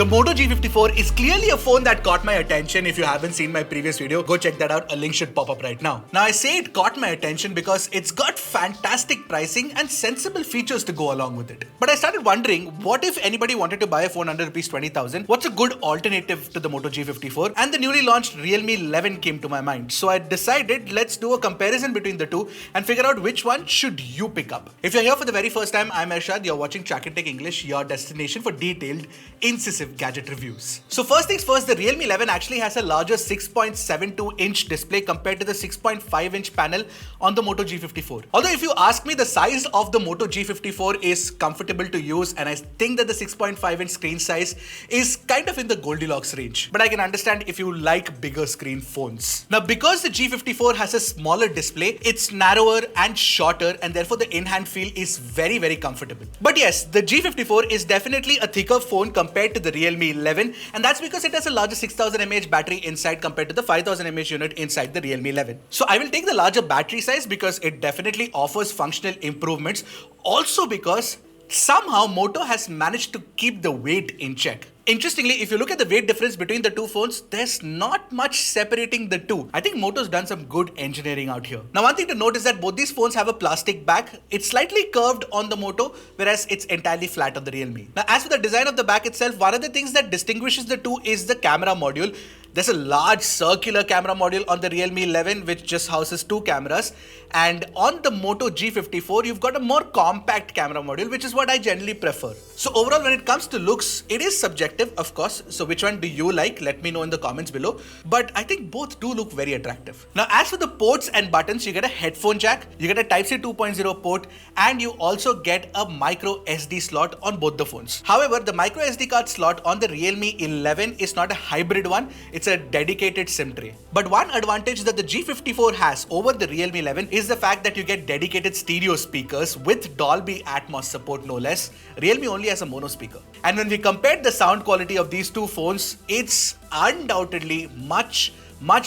The Moto G54 is clearly a phone that caught my attention. If you haven't seen my previous video, go check that out. A link should pop up right now. Now I say it caught my attention because it's got fantastic pricing and sensible features to go along with it. But I started wondering, what if anybody wanted to buy a phone under rupees 20,000? What's a good alternative to the Moto G54? And the newly launched Realme 11 came to my mind. So I decided, let's do a comparison between the two and figure out which one should you pick up. If you're here for the very first time, I'm Arshad. You're watching Trakin English, your destination for detailed, incisive gadget reviews. So first things first, the Realme 11 actually has a larger 6.72-inch display compared to the 6.5-inch panel on the Moto G54. Although if you ask me, the size of the Moto G54 is comfortable to use, and I think that the 6.5-inch screen size is kind of in the Goldilocks range. But I can understand if you like bigger screen phones. Now, because the G54 has a smaller display, it's narrower and shorter, and therefore the in-hand feel is very, very comfortable. But yes, the G54 is definitely a thicker phone compared to the Realme 11, and that's because it has a larger 6000 mAh battery inside compared to the 5000 mAh unit inside the Realme 11. So I will take the larger battery size because it definitely offers functional improvements. Also because somehow Moto has managed to keep the weight in check. Interestingly, if you look at the weight difference between the two phones, there's not much separating the two. I think Moto's done some good engineering out here. Now, one thing to note is that both these phones have a plastic back. It's slightly curved on the Moto, whereas it's entirely flat on the Realme. Now, as for the design of the back itself, one of the things that distinguishes the two is the camera module. There's a large circular camera module on the Realme 11 which just houses two cameras, and on the Moto G54 you've got a more compact camera module, which is what I generally prefer. So overall, when it comes to looks, it is subjective, of course. So which one do you like? Let me know in the comments below. But I think both do look very attractive. Now, as for the ports and buttons, you get a headphone jack, you get a Type-C 2.0 port, and you also get a micro SD slot on both the phones. However, the micro SD card slot on the Realme 11 is not a hybrid one. It's a dedicated SIM tray. But one advantage that the G54 has over the Realme 11 is the fact that you get dedicated stereo speakers with Dolby Atmos support, no less. Realme only has a mono speaker. And when we compared the sound quality of these two phones, it's undoubtedly much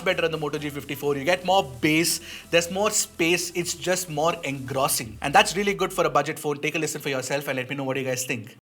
better on the Moto G54. You get more bass, there's more space, it's just more engrossing. And that's really good for a budget phone. Take a listen for yourself and let me know what you guys think.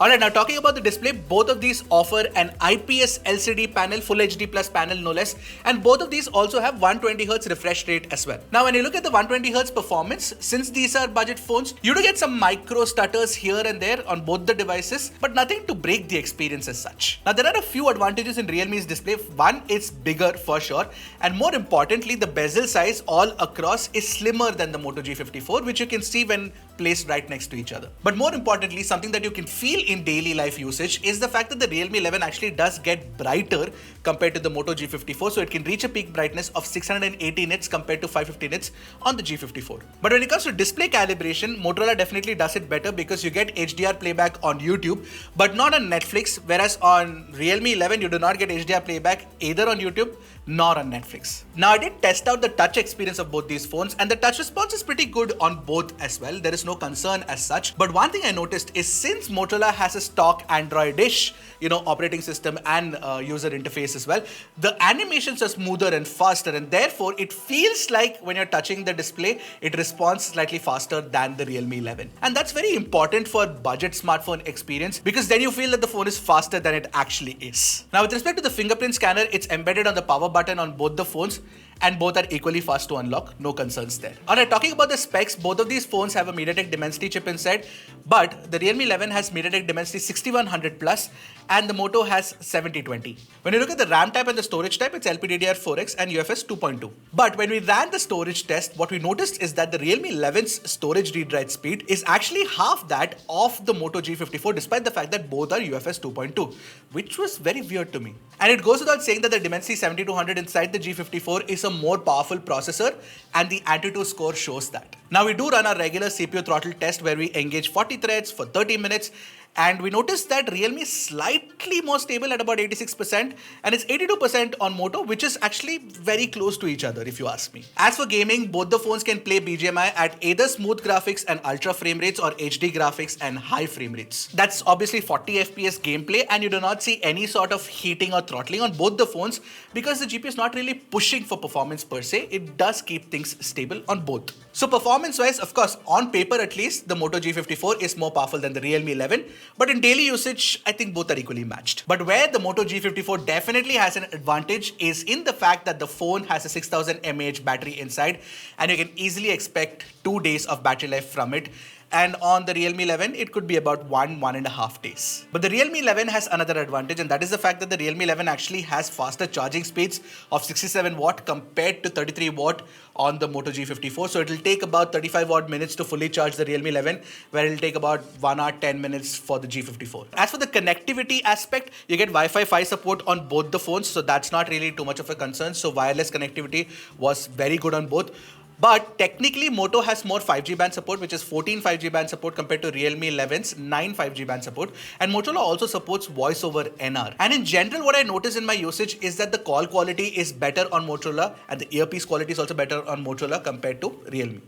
Alright, now talking about the display, both of these offer an IPS LCD panel, Full HD Plus panel no less, and both of these also have 120Hz refresh rate as well. Now when you look at the 120Hz performance, since these are budget phones, you do get some micro stutters here and there on both the devices, but nothing to break the experience as such. Now there are a few advantages in Realme's display. One, it's bigger for sure, and more importantly, the bezel size all across is slimmer than the Moto G54, which you can see when placed right next to each other. But more importantly, something that you can feel in daily life usage is the fact that the Realme 11 actually does get brighter compared to the Moto G54, so it can reach a peak brightness of 680 nits compared to 550 nits on the G54. But when it comes to display calibration, Motorola definitely does it better because you get HDR playback on YouTube, but not on Netflix, whereas on Realme 11 you do not get HDR playback either on YouTube nor on Netflix. Now I did test out the touch experience of both these phones, and the touch response is pretty good on both as well. There is no concern as such. But one thing I noticed is, since Motorola has a stock Android-ish, operating system and user interface as well, the animations are smoother and faster, and therefore it feels like when you're touching the display, it responds slightly faster than the Realme 11. And that's very important for budget smartphone experience, because then you feel that the phone is faster than it actually is. Now with respect to the fingerprint scanner, it's embedded on the power button on both the phones, and both are equally fast to unlock. No concerns there. Alright, talking about the specs, both of these phones have a MediaTek Dimensity chip inside, but the Realme 11 has MediaTek Dimensity 6100 Plus and the Moto has 7020. When you look at the RAM type and the storage type, it's LPDDR4X and UFS 2.2. But when we ran the storage test, what we noticed is that the Realme 11's storage read-write speed is actually half that of the Moto G54, despite the fact that both are UFS 2.2, which was very weird to me. And it goes without saying that the Dimensity 7200 inside the G54 is a more powerful processor, and the Antutu score shows that. Now we do run our regular CPU throttle test where we engage 40 threads for 30 minutes, And we noticed that Realme is slightly more stable at about 86%, and it's 82% on Moto, which is actually very close to each other if you ask me. As for gaming, both the phones can play BGMI at either smooth graphics and ultra frame rates or HD graphics and high frame rates. That's obviously 40 FPS gameplay, and you do not see any sort of heating or throttling on both the phones because the GPU is not really pushing for performance per se. It does keep things stable on both. So performance wise, of course, on paper at least, the Moto G54 is more powerful than the Realme 11, but in daily usage, I think both are equally matched. But where the Moto G54 definitely has an advantage is in the fact that the phone has a 6000 mAh battery inside, and you can easily expect 2 days of battery life from it. And on the Realme 11, it could be about 1.5 days. But the Realme 11 has another advantage, and that is the fact that the Realme 11 actually has faster charging speeds of 67 watt compared to 33 watt on the Moto G54. So it will take about 35 odd minutes to fully charge the Realme 11, where it will take about 1 hour 10 minutes for the G54. As for the connectivity aspect, you get Wi-Fi 5 support on both the phones, so that's not really too much of a concern. So wireless connectivity was very good on both. But technically, Moto has more 5G band support, which is 14 5G band support compared to Realme 11's 9 5G band support. And Motorola also supports voice over NR. And in general, what I notice in my usage is that the call quality is better on Motorola, and the earpiece quality is also better on Motorola compared to Realme.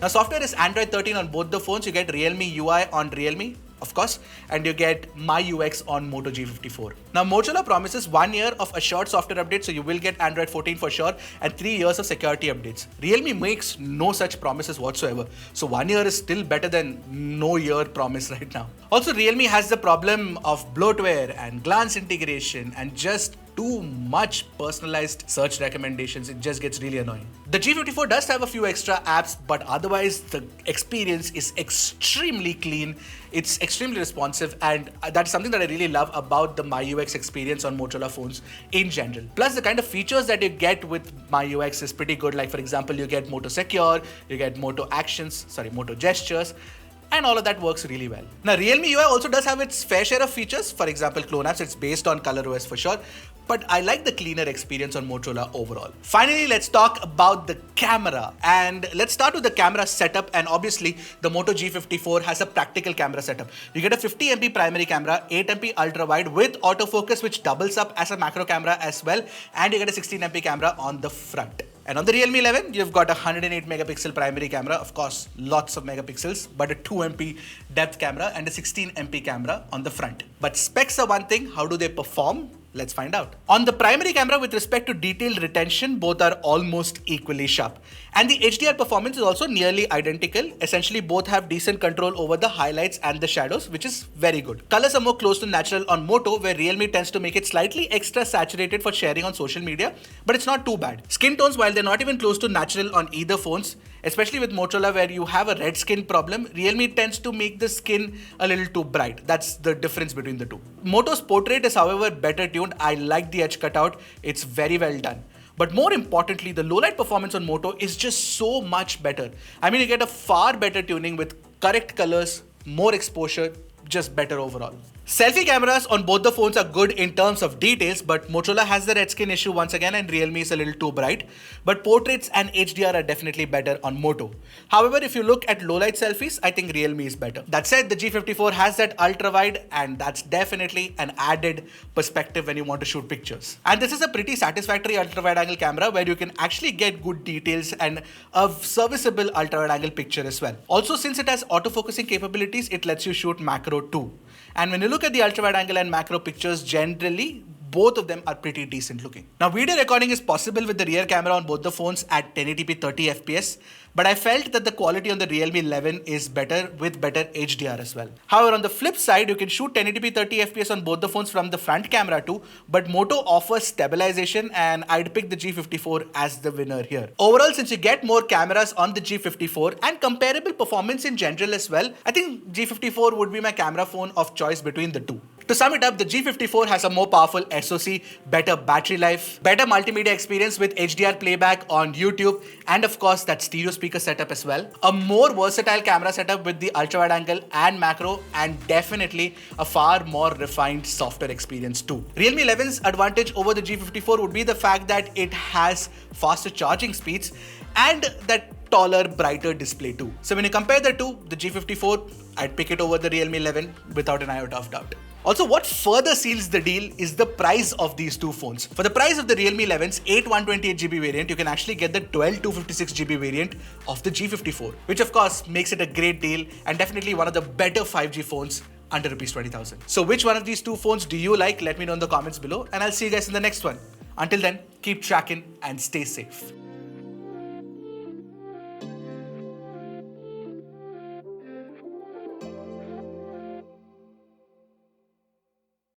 Now, software is Android 13 on both the phones. You get Realme UI on Realme, of course, and you get MyUX on Moto G54. Now, Motorola promises 1 year of assured software updates, so you will get Android 14 for sure, and 3 years of security updates. Realme makes no such promises whatsoever, so 1 year is still better than no year promise right now. Also, Realme has the problem of bloatware and glance integration and just too much personalized search recommendations. It just gets really annoying. The G54 does have a few extra apps, but otherwise the experience is extremely clean. It's extremely responsive, and that's something that I really love about the MyUX experience on Motorola phones in general. Plus, the kind of features that you get with MyUX is pretty good. Like, for example, you get Moto Secure, you get Moto Gestures, and all of that works really well. Now, Realme UI also does have its fair share of features. For example, Clone Apps, it's based on ColorOS for sure, but I like the cleaner experience on Motorola overall. Finally, let's talk about the camera, and let's start with the camera setup. And obviously, the Moto G54 has a practical camera setup. You get a 50MP primary camera, 8MP ultra wide with autofocus, which doubles up as a macro camera as well, and you get a 16MP camera on the front. And on the Realme 11, you've got a 108 megapixel primary camera, of course, lots of megapixels, but a 2MP depth camera and a 16MP camera on the front. But specs are one thing, how do they perform? Let's find out. On the primary camera, with respect to detail retention, both are almost equally sharp. And the HDR performance is also nearly identical. Essentially, both have decent control over the highlights and the shadows, which is very good. Colors are more close to natural on Moto, where Realme tends to make it slightly extra saturated for sharing on social media, but it's not too bad. Skin tones, while they're not even close to natural on either phones, especially with Motorola where you have a red skin problem, Realme tends to make the skin a little too bright. That's the difference between the two. Moto's portrait is, however, better tuned. I like the edge cutout. It's very well done. But more importantly, the low light performance on Moto is just so much better. I mean, you get a far better tuning with correct colors, more exposure, just better overall. Selfie cameras on both the phones are good in terms of details, but Motorola has the red skin issue once again and Realme is a little too bright. But portraits and HDR are definitely better on Moto. However, if you look at low light selfies, I think Realme is better. That said, the G54 has that ultra wide, and that's definitely an added perspective when you want to shoot pictures. And this is a pretty satisfactory ultra wide angle camera where you can actually get good details and a serviceable ultra wide angle picture as well. Also, since it has autofocusing capabilities, it lets you shoot macro too. And when you look at the ultra wide angle and macro pictures, generally both of them are pretty decent looking. Now, video recording is possible with the rear camera on both the phones at 1080p 30 fps, but I felt that the quality on the Realme 11 is better with better HDR as well. However, on the flip side, you can shoot 1080p 30 fps on both the phones from the front camera too, but Moto offers stabilization and I'd pick the G54 as the winner here. Overall, since you get more cameras on the G54 and comparable performance in general as well, I think G54 would be my camera phone of choice between the two. To sum it up, the G54 has a more powerful SoC, better battery life, better multimedia experience with HDR playback on YouTube, and of course that stereo speaker setup as well. A more versatile camera setup with the ultra wide angle and macro, and definitely a far more refined software experience too. Realme 11's advantage over the G54 would be the fact that it has faster charging speeds and that taller, brighter display too. So when you compare the two, the G54, I'd pick it over the Realme 11 without an iota of doubt. Also, what further seals the deal is the price of these two phones. For the price of the Realme 11's 8 128GB variant, you can actually get the 12 256GB variant of the G54, which of course makes it a great deal and definitely one of the better 5G phones under rupees 20,000. So which one of these two phones do you like? Let me know in the comments below and I'll see you guys in the next one. Until then, keep tracking and stay safe.